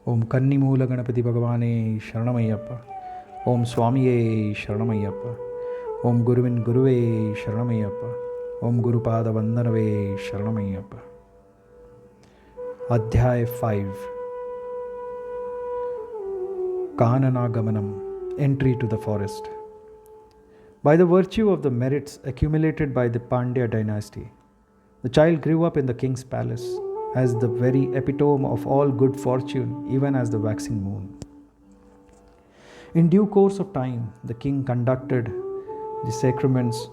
Om Kannimoola Ganapati Bhagavane Sharanamayappa. Om Swamiye Sharanamayappa. Om Guruvin Guruve Sharanamayappa. Om Gurupada Vandanave Sharanamayappa. Adhyay 5. Kananagamanam, entry to the forest. By the virtue of the merits accumulated by the Pandya dynasty, the child grew up in the king's palace as the very epitome of all good fortune, even as the waxing moon. In due course of time, the king conducted the sacraments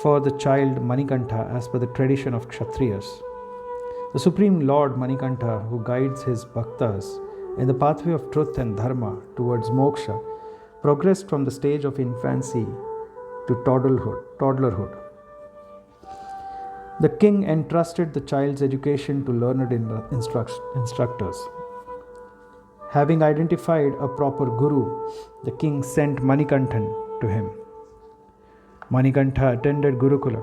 for the child Manikantha as per the tradition of Kshatriyas. The Supreme Lord Manikantha, who guides his bhaktas in the pathway of truth and dharma towards moksha, progressed from the stage of infancy to toddlerhood. The king entrusted the child's education to learned instructors. Having identified a proper guru, the king sent Manikanthan to him. Manikantha attended Gurukula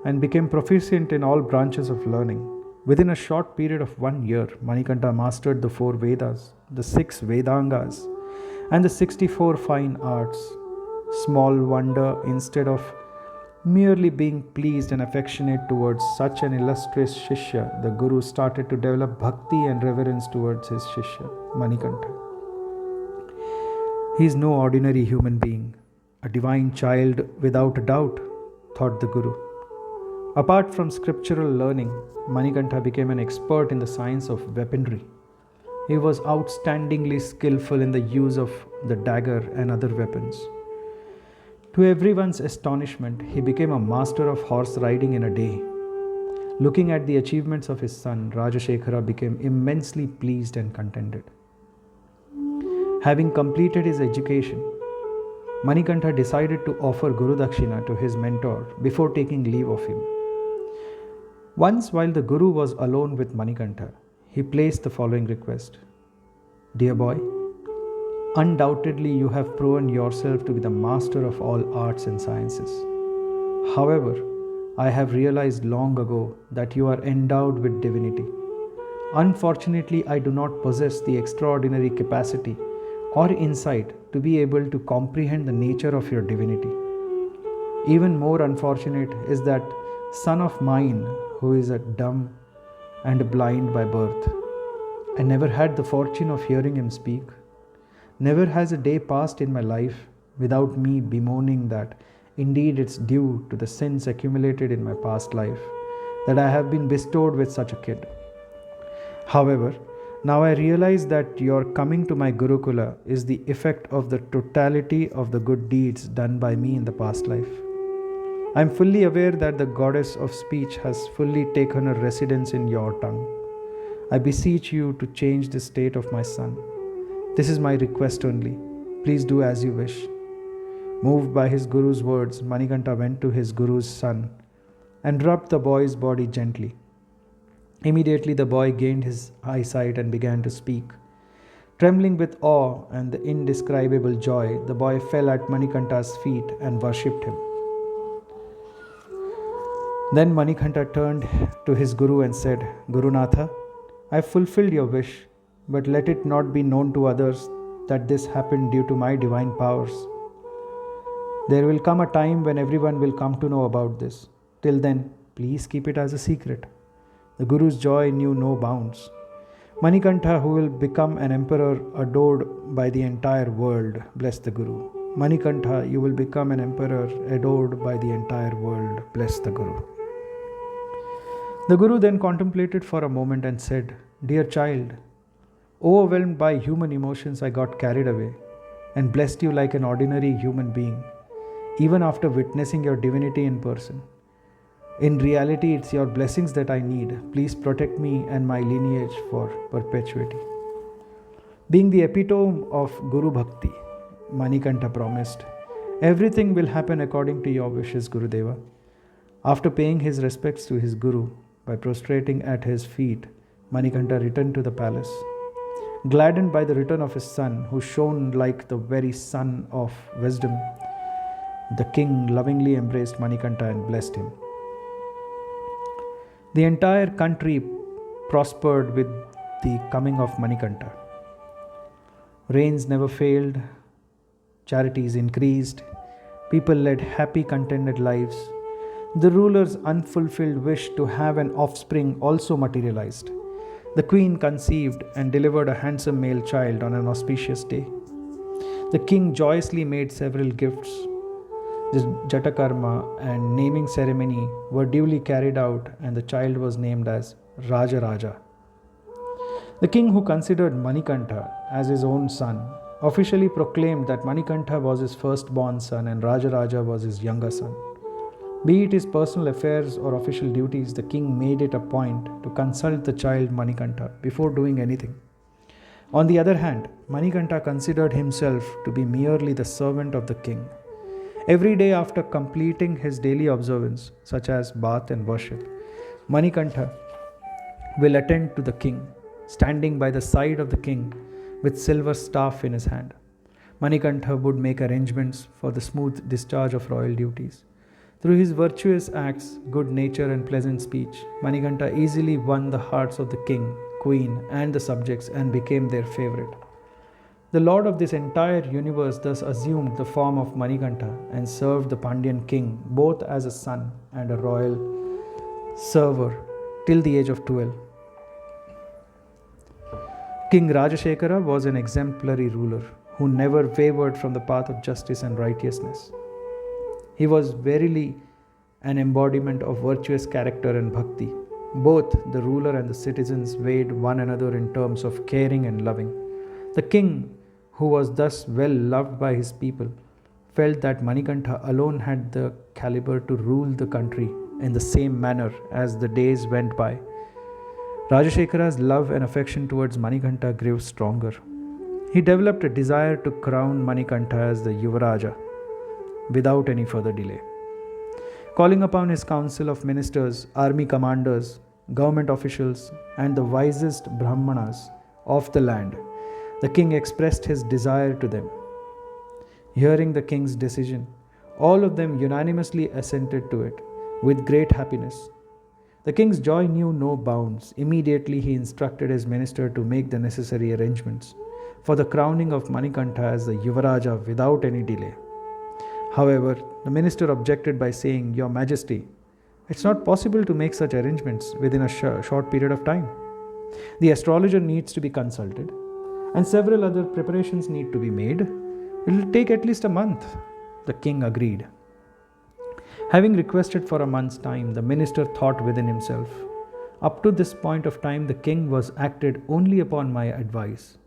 and became proficient in all branches of learning. Within a short period of 1 year, Manikantha mastered the 4 Vedas, the 6 Vedangas, and the 64 fine arts. Small wonder, instead of merely being pleased and affectionate towards such an illustrious Shishya, the Guru started to develop bhakti and reverence towards his Shishya, Manikantha. He is no ordinary human being, a divine child without a doubt, thought the Guru. Apart from scriptural learning, Manikantha became an expert in the science of weaponry. He was outstandingly skillful in the use of the dagger and other weapons. To everyone's astonishment, he became a master of horse riding in a day. Looking at the achievements of his son, Rajashekhara became immensely pleased and contented. Having completed his education, Manikantha decided to offer Guru Dakshina to his mentor before taking leave of him. Once, while the Guru was alone with Manikantha, he placed the following request: "Dear boy, undoubtedly you have proven yourself to be the master of all arts and sciences. However, I have realized long ago that you are endowed with divinity. Unfortunately, I do not possess the extraordinary capacity or insight to be able to comprehend the nature of your divinity. Even more unfortunate is that son of mine who is a dumb and blind by birth. I never had the fortune of hearing him speak. Never has a day passed in my life without me bemoaning that indeed it's due to the sins accumulated in my past life that I have been bestowed with such a kid. However, now I realize that your coming to my Gurukula is the effect of the totality of the good deeds done by me in the past life. I am fully aware that the goddess of speech has fully taken her residence in your tongue. I beseech you to change the state of my son. This is my request only. Please do as you wish." Moved by his Guru's words, Manikantha went to his Guru's son and rubbed the boy's body gently. Immediately the boy gained his eyesight and began to speak. Trembling with awe and the indescribable joy, the boy fell at Manikantha's feet and worshipped him. Then Manikantha turned to his Guru and said, "Gurunatha, I have fulfilled your wish, but let it not be known to others that this happened due to my divine powers. There will come a time when everyone will come to know about this. Till then, please keep it as a secret." The Guru's joy knew no bounds. Manikantha, who will become an emperor adored by the entire world, bless the Guru. Manikantha, you will become an emperor adored by the entire world, bless the Guru. The Guru then contemplated for a moment and said, "Dear child, overwhelmed by human emotions, I got carried away and blessed you like an ordinary human being, even after witnessing your divinity in person. In reality, it's your blessings that I need. Please protect me and my lineage for perpetuity." Being the epitome of Guru Bhakti, Manikantha promised, "Everything will happen according to your wishes, Gurudeva." After paying his respects to his Guru by prostrating at his feet, Manikantha returned to the palace. Gladdened by the return of his son, who shone like the very sun of wisdom, the king lovingly embraced Manikantha and blessed him. The entire country prospered with the coming of Manikantha. Rains never failed, charities increased, people led happy, contented lives. The ruler's unfulfilled wish to have an offspring also materialized. The queen conceived and delivered a handsome male child on an auspicious day. The king joyously made several gifts. The Jatakarma and naming ceremony were duly carried out, and the child was named as Raja Raja. The king, who considered Manikantha as his own son, officially proclaimed that Manikantha was his firstborn son and Raja Raja was his younger son. Be it his personal affairs or official duties, the king made it a point to consult the child Manikantha before doing anything. On the other hand, Manikantha considered himself to be merely the servant of the king. Every day after completing his daily observance, such as bath and worship, Manikantha will attend to the king, standing by the side of the king with silver staff in his hand. Manikantha would make arrangements for the smooth discharge of royal duties. Through his virtuous acts, good nature, and pleasant speech, Manikantha easily won the hearts of the king, queen, and the subjects and became their favorite. The lord of this entire universe thus assumed the form of Manikantha and served the Pandyan king both as a son and a royal server till the age of 12. King Rajashekara was an exemplary ruler who never wavered from the path of justice and righteousness. He was verily an embodiment of virtuous character and bhakti. Both the ruler and the citizens weighed one another in terms of caring and loving. The king, who was thus well loved by his people, felt that Manikantha alone had the caliber to rule the country in the same manner as the days went by. Rajashekara's love and affection towards Manikantha grew stronger. He developed a desire to crown Manikantha as the Yuvaraja without any further delay. Calling upon his council of ministers, army commanders, government officials, and the wisest Brahmanas of the land, the king expressed his desire to them. Hearing the king's decision, all of them unanimously assented to it with great happiness. The king's joy knew no bounds. Immediately he instructed his minister to make the necessary arrangements for the crowning of Manikantha as the Yuvaraja without any delay. However, the minister objected by saying, "Your Majesty, it's not possible to make such arrangements within a short period of time. The astrologer needs to be consulted, and several other preparations need to be made. It will take at least a month." The king agreed. Having requested for a month's time, the minister thought within himself, "Up to this point of time, the king was acted only upon my advice.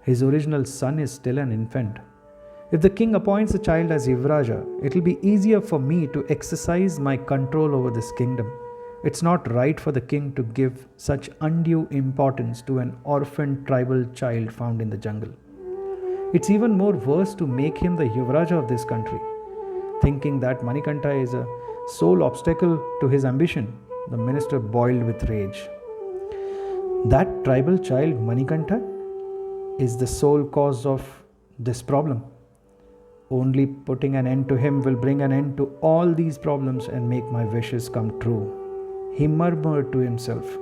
His original son is still an infant. If the king appoints a child as Yuvaraja, it will be easier for me to exercise my control over this kingdom. It's not right for the king to give such undue importance to an orphaned tribal child found in the jungle. It's even more worse to make him the Yuvaraja of this country." Thinking that Manikantha is a sole obstacle to his ambition, the minister boiled with rage. That tribal child, Manikantha, is the sole cause of this problem. Only putting an end to him will bring an end to all these problems and make my wishes come true, he murmured to himself.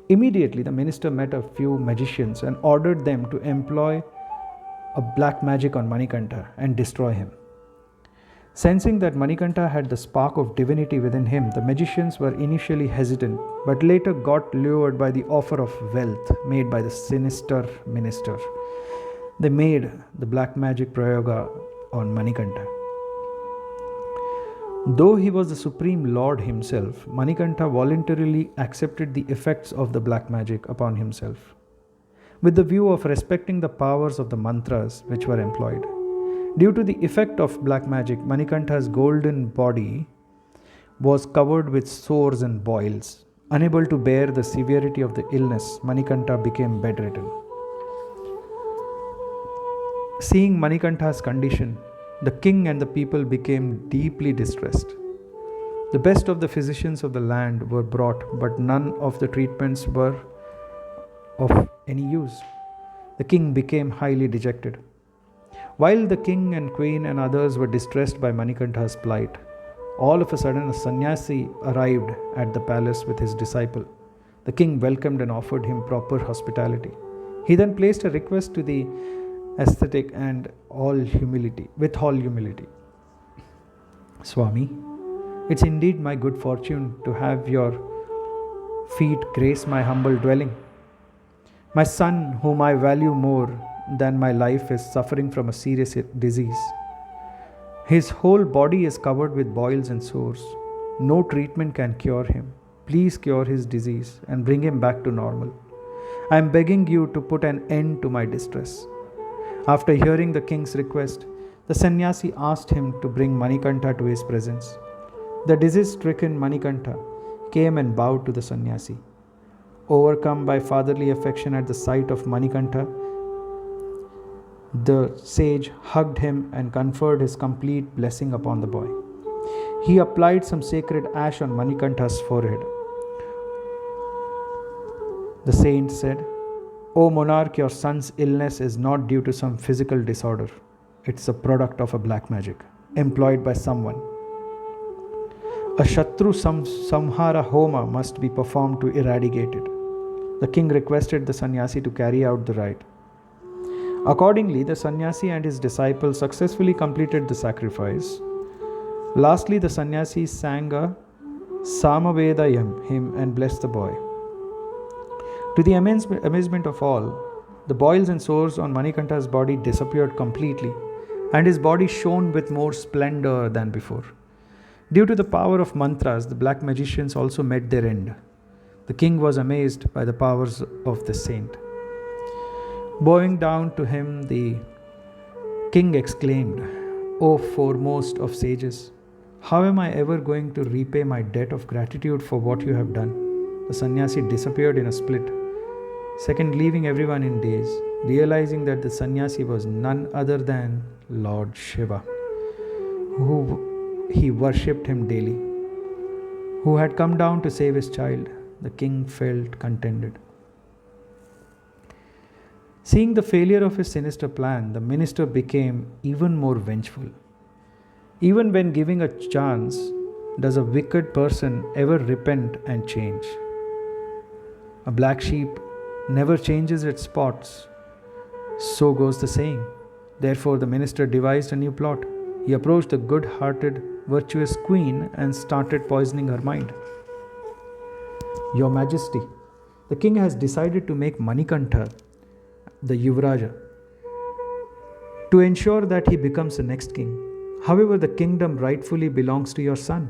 Immediately, the minister met a few magicians and ordered them to employ a black magic on Manikantha and destroy him. Sensing that Manikantha had the spark of divinity within him, the magicians were initially hesitant, but later got lured by the offer of wealth made by the sinister minister. They made the black magic prayoga on Manikantha. Though he was the supreme lord himself, Manikantha voluntarily accepted the effects of the black magic upon himself, with the view of respecting the powers of the mantras which were employed. Due to the effect of black magic, Manikantha's golden body was covered with sores and boils. Unable to bear the severity of the illness, Manikantha became bedridden. Seeing Manikantha's condition, the king and the people became deeply distressed. The best of the physicians of the land were brought, but none of the treatments were of any use. The king became highly dejected. While the king and queen and others were distressed by Manikantha's plight, all of a sudden a sannyasi arrived at the palace with his disciple. The king welcomed and offered him proper hospitality. He then placed a request to the ascetic and with all humility. Swami, it's indeed my good fortune to have your feet grace my humble dwelling. My son, whom I value more than my life, is suffering from a serious disease. His whole body is covered with boils and sores. No treatment can cure him. Please cure his disease and bring him back to normal. I am begging you to put an end to my distress. After hearing the king's request, the sannyasi asked him to bring Manikantha to his presence. The disease-stricken Manikantha came and bowed to the sannyasi. Overcome by fatherly affection at the sight of Manikantha, the sage hugged him and conferred his complete blessing upon the boy. He applied some sacred ash on Manikantha's forehead. The saint said, "O monarch, your son's illness is not due to some physical disorder. It's a product of a black magic employed by someone. A Shatru Samhara Homa must be performed to eradicate it." The king requested the sannyasi to carry out the rite. Accordingly, the sannyasi and his disciples successfully completed the sacrifice. Lastly, the sannyasi sang a Samaveda hymn and blessed the boy. To the amazement of all, the boils and sores on Manikantha's body disappeared completely, and his body shone with more splendor than before. Due to the power of mantras, the black magicians also met their end. The king was amazed by the powers of the saint. Bowing down to him, the king exclaimed, "O foremost of sages, how am I ever going to repay my debt of gratitude for what you have done?" The sannyasi disappeared in a split second, leaving everyone in daze, realizing that the sannyasi was none other than Lord Shiva, who he worshipped him daily, who had come down to save his child. The king felt contented. Seeing the failure of his sinister plan, the minister became even more vengeful. Even when given a chance, does a wicked person ever repent and change? A black sheep never changes its spots. So goes the saying. Therefore, the minister devised a new plot. He approached the good-hearted, virtuous queen and started poisoning her mind. "Your Majesty, the king has decided to make Manikantha the Yuvaraja to ensure that he becomes the next king. However, the kingdom rightfully belongs to your son.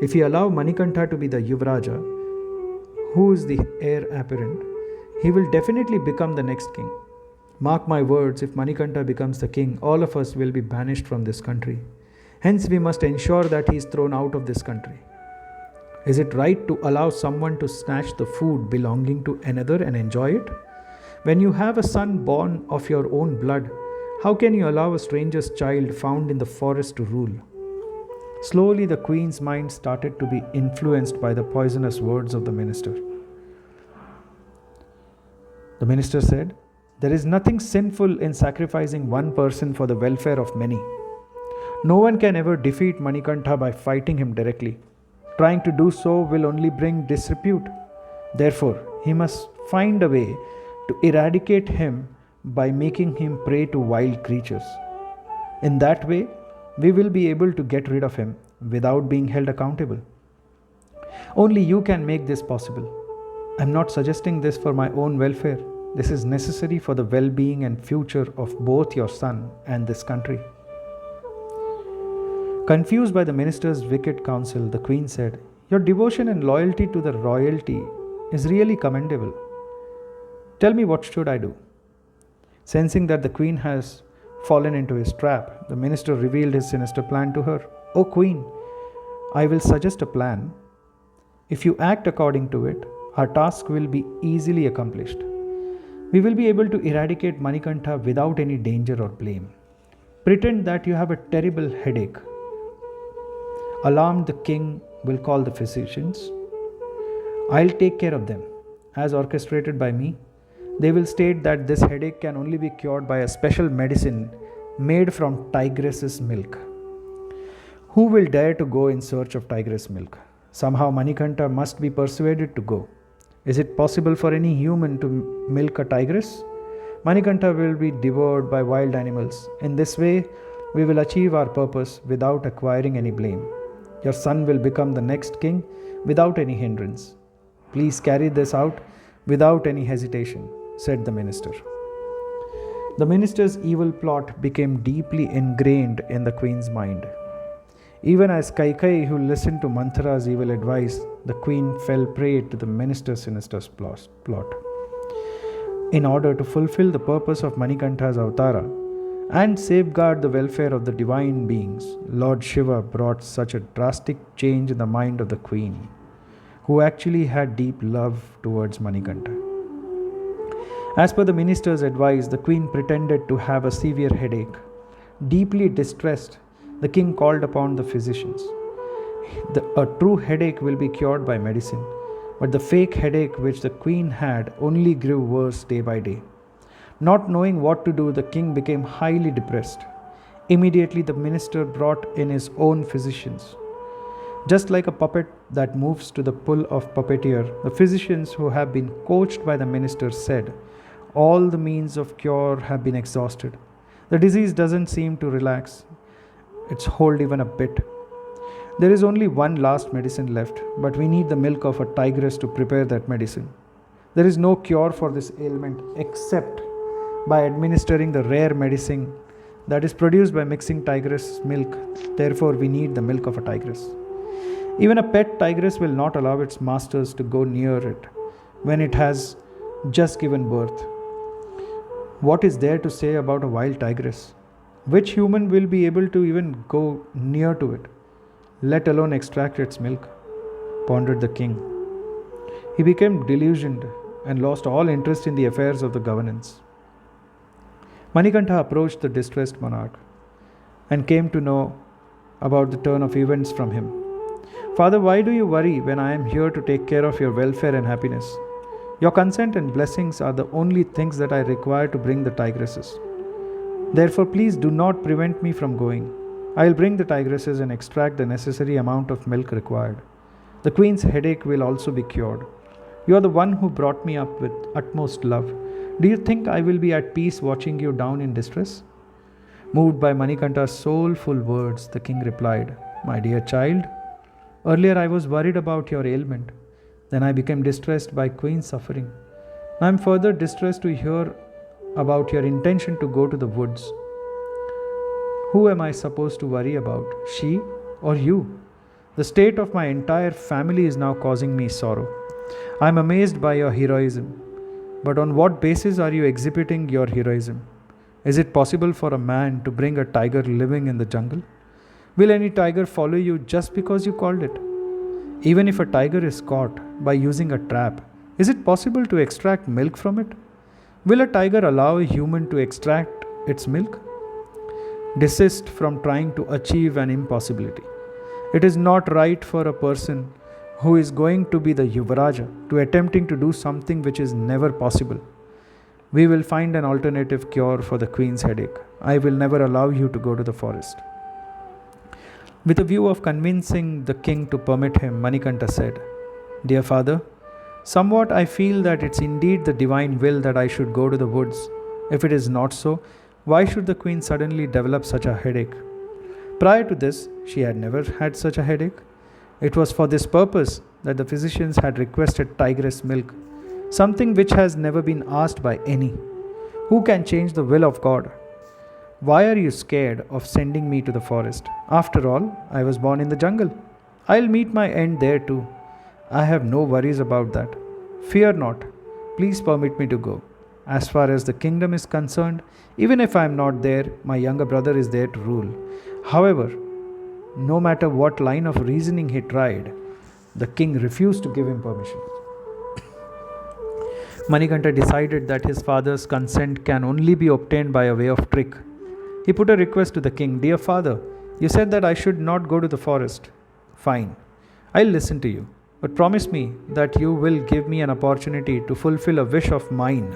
If you allow Manikantha to be the Yuvaraja, who is the heir apparent, he will definitely become the next king. Mark my words, if Manikantha becomes the king, all of us will be banished from this country. Hence, we must ensure that he is thrown out of this country. Is it right to allow someone to snatch the food belonging to another and enjoy it? When you have a son born of your own blood, how can you allow a stranger's child found in the forest to rule?" Slowly, the queen's mind started to be influenced by the poisonous words of the minister. The minister said, "There is nothing sinful in sacrificing one person for the welfare of many. No one can ever defeat Manikantha by fighting him directly. Trying to do so will only bring disrepute. Therefore, he must find a way to eradicate him by making him prey to wild creatures. In that way, we will be able to get rid of him without being held accountable. Only you can make this possible. I am not suggesting this for my own welfare. This is necessary for the well-being and future of both your son and this country." Confused by the minister's wicked counsel, the queen said, "Your devotion and loyalty to the royalty is really commendable. Tell me, what should I do?" Sensing that the queen has fallen into his trap, the minister revealed his sinister plan to her. "O queen, I will suggest a plan. If you act according to it, our task will be easily accomplished. We will be able to eradicate Manikantha without any danger or blame. Pretend that you have a terrible headache. Alarmed, the king will call the physicians. I'll take care of them. As orchestrated by me, they will state that this headache can only be cured by a special medicine made from tigress's milk. Who will dare to go in search of tigress milk? Somehow Manikantha must be persuaded to go. Is it possible for any human to milk a tigress? Manikantha will be devoured by wild animals. In this way, we will achieve our purpose without acquiring any blame. Your son will become the next king without any hindrance. Please carry this out without any hesitation, said the minister. The minister's evil plot became deeply ingrained in the queen's mind. Even as Kaikeyi, who listened to Manthara's evil advice, the queen fell prey to the minister's sinister plot. In order to fulfill the purpose of Manikantha's avatara and safeguard the welfare of the divine beings, Lord Shiva brought such a drastic change in the mind of the queen, who actually had deep love towards Manikantha. As per the minister's advice, the queen pretended to have a severe headache. Deeply distressed, the king called upon the physicians. A true headache will be cured by medicine, but the fake headache which the queen had only grew worse day by day. Not knowing what to do, the king became highly depressed. Immediately, the minister brought in his own physicians. Just like a puppet that moves to the pull of puppeteer, the physicians who have been coached by the minister said, "All the means of cure have been exhausted. The disease doesn't seem to relax its hold even a bit. There is only one last medicine left, but we need the milk of a tigress to prepare that medicine. There is no cure for this ailment except by administering the rare medicine that is produced by mixing tigress milk. Therefore, we need the milk of a tigress. Even a pet tigress will not allow its masters to go near it when it has just given birth. What is there to say about a wild tigress? Which human will be able to even go near to it, let alone extract its milk?" pondered the king. He became delusioned and lost all interest in the affairs of the governance. Manikantha approached the distressed monarch and came to know about the turn of events from him. "Father, why do you worry when I am here to take care of your welfare and happiness? Your consent and blessings are the only things that I require to bring the tigresses. Therefore, please do not prevent me from going. I will bring the tigresses and extract the necessary amount of milk required. The queen's headache will also be cured. You are the one who brought me up with utmost love. Do you think I will be at peace watching you down in distress?" Moved by Manikantha's soulful words, the king replied, "My dear child, earlier I was worried about your ailment. Then I became distressed by queen's suffering. I am further distressed to hear about your intention to go to the woods. Who am I supposed to worry about, she or you? The state of my entire family is now causing me sorrow. I am amazed by your heroism. But on what basis are you exhibiting your heroism? Is it possible for a man to bring a tiger living in the jungle? Will any tiger follow you just because you called it? Even if a tiger is caught by using a trap, is it possible to extract milk from it? Will a tiger allow a human to extract its milk? Desist from trying to achieve an impossibility. It is not right for a person who is going to be the Yuvaraja to attempting to do something which is never possible. We will find an alternative cure for the queen's headache. I will never allow you to go to the forest." With a view of convincing the king to permit him, Manikantha said, "Dear father, somewhat I feel that it's indeed the divine will that I should go to the woods. If it is not so, why should the queen suddenly develop such a headache? Prior to this, she had never had such a headache. It was for this purpose that the physicians had requested tigress milk, something which has never been asked by any. Who can change the will of God? Why are you scared of sending me to the forest? After all, I was born in the jungle. I'll meet my end there too. I have no worries about that. Fear not. Please permit me to go. As far as the kingdom is concerned, even if I am not there, my younger brother is there to rule. However, no matter what line of reasoning he tried, the king refused to give him permission. Manikantha decided that his father's consent can only be obtained by a way of trick. He put a request to the king, "Dear father, you said that I should not go to the forest. Fine, I'll listen to you. But promise me that you will give me an opportunity to fulfill a wish of mine."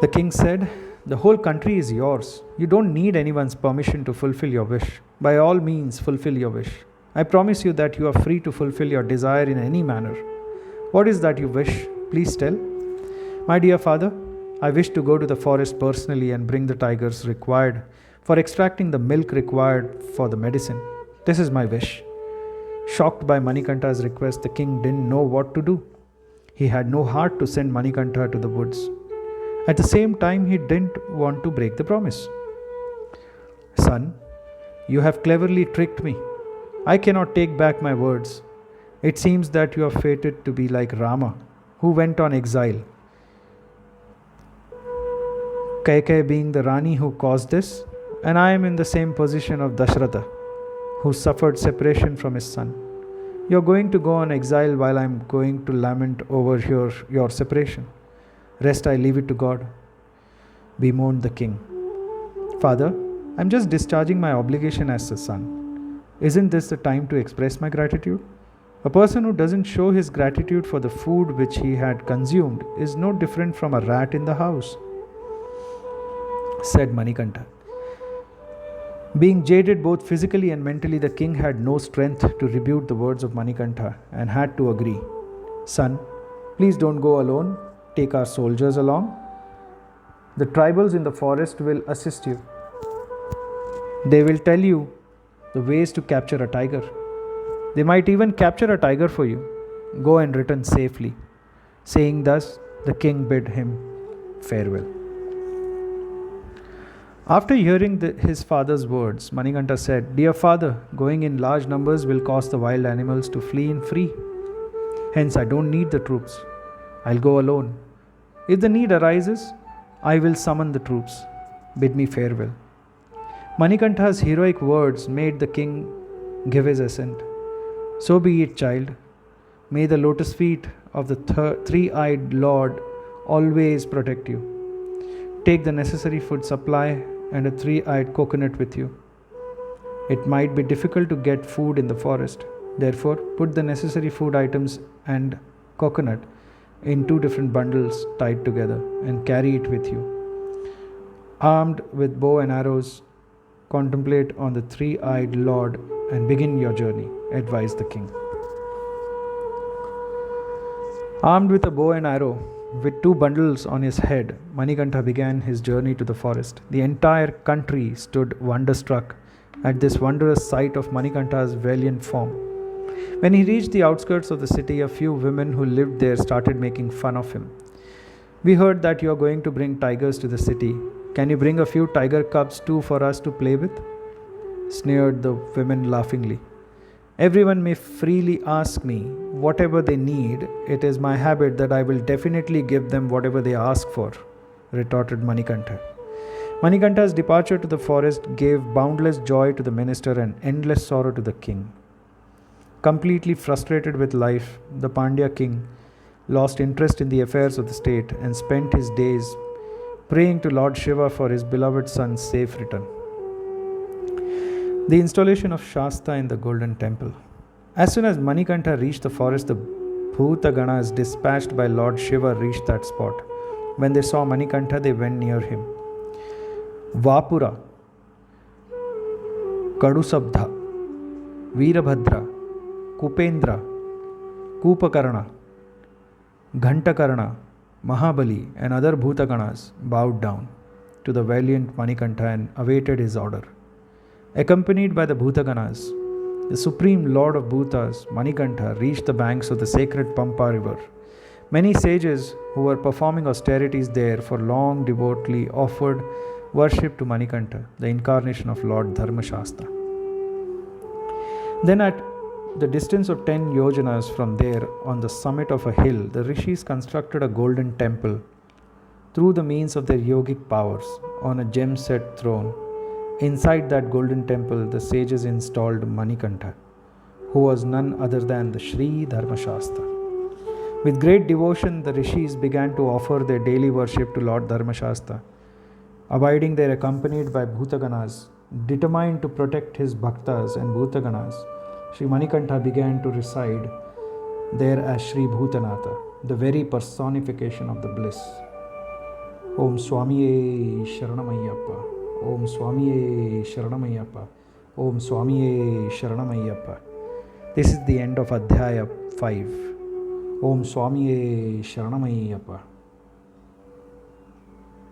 The king said, "The whole country is yours. You don't need anyone's permission to fulfill your wish. By all means, fulfill your wish. I promise you that you are free to fulfill your desire in any manner. What is that you wish? Please tell." "My dear father, I wish to go to the forest personally and bring the tigers required for extracting the milk required for the medicine. This is my wish." Shocked by Manikanta's request, the king didn't know what to do. He had no heart to send Manikantha to the woods. At the same time, he didn't want to break the promise. "Son, you have cleverly tricked me. I cannot take back my words. It seems that you are fated to be like Rama, who went on exile. Kaikeyi being the Rani who caused this, and I am in the same position of Dashratha, who suffered separation from his son. You are going to go on exile while I am going to lament over your separation. Rest I leave it to God," bemoaned the king. "Father, I am just discharging my obligation as a son. Isn't this the time to express my gratitude? A person who doesn't show his gratitude for the food which he had consumed is no different from a rat in the house," said Manikantha. Being jaded both physically and mentally, the king had no strength to rebut the words of Manikantha and had to agree. "Son, please don't go alone. Take our soldiers along. The tribals in the forest will assist you. They will tell you the ways to capture a tiger. They might even capture a tiger for you. Go and return safely." Saying thus, the king bid him farewell. After hearing his father's words, Manikantha said, "Dear father, going in large numbers will cause the wild animals to flee in free. Hence, I don't need the troops. I'll go alone. If the need arises, I will summon the troops. Bid me farewell." Manikantha's heroic words made the king give his assent. "So be it, child. May the lotus feet of the three-eyed Lord always protect you. Take the necessary food supply and a three-eyed coconut with you. It might be difficult to get food in the forest. Therefore, put the necessary food items and coconut in 2 different bundles tied together and carry it with you. Armed with bow and arrows, contemplate on the three-eyed Lord and begin your journey," advised the king. Armed with a bow and arrow, with 2 bundles on his head, Manikantha began his journey to the forest. The entire country stood wonderstruck at this wondrous sight of Manikantha's valiant form. When he reached the outskirts of the city, a few women who lived there started making fun of him. "We heard that you are going to bring tigers to the city. Can you bring a few tiger cubs too for us to play with?" sneered the women laughingly. "Everyone may freely ask me whatever they need. It is my habit that I will definitely give them whatever they ask for," retorted Manikantha. Manikantha's departure to the forest gave boundless joy to the minister and endless sorrow to the king. Completely frustrated with life, the Pandya king lost interest in the affairs of the state and spent his days praying to Lord Shiva for his beloved son's safe return. The installation of Shastha in the Golden Temple. As soon as Manikantha reached the forest, the Bhutaganas dispatched by Lord Shiva reached that spot. When they saw Manikantha, they went near him. Vapura, Kadusabdha, Veerabhadra, Kupendra, Kupakarna, Ghantakarna, Mahabali, and other Bhutaganas bowed down to the valiant Manikantha and awaited his order. Accompanied by the Bhutaganas, the supreme lord of Bhutas, Manikantha, reached the banks of the sacred Pampa river. Many sages who were performing austerities there for long devotedly offered worship to Manikantha, the incarnation of Lord Dharmashastra. Then at the distance of 10 yojanas from there, on the summit of a hill, the rishis constructed a golden temple through the means of their yogic powers on a gem-set throne. Inside that golden temple, the sages installed Manikantha, who was none other than the Sri Dharmashastra. With great devotion, the rishis began to offer their daily worship to Lord Dharmashastra. Abiding there, accompanied by Bhutaganas, determined to protect his bhaktas and Bhutaganas, Sri Manikantha began to reside there as Sri Bhutanatha, the very personification of the bliss. Om Swamy Sharanam Ayyappa. Om Swamy Sharanam Ayyappa. Om Swamy Sharanam Ayyappa. This is the end of Adhyaya 5. Om Swamy Sharanam Ayyappa.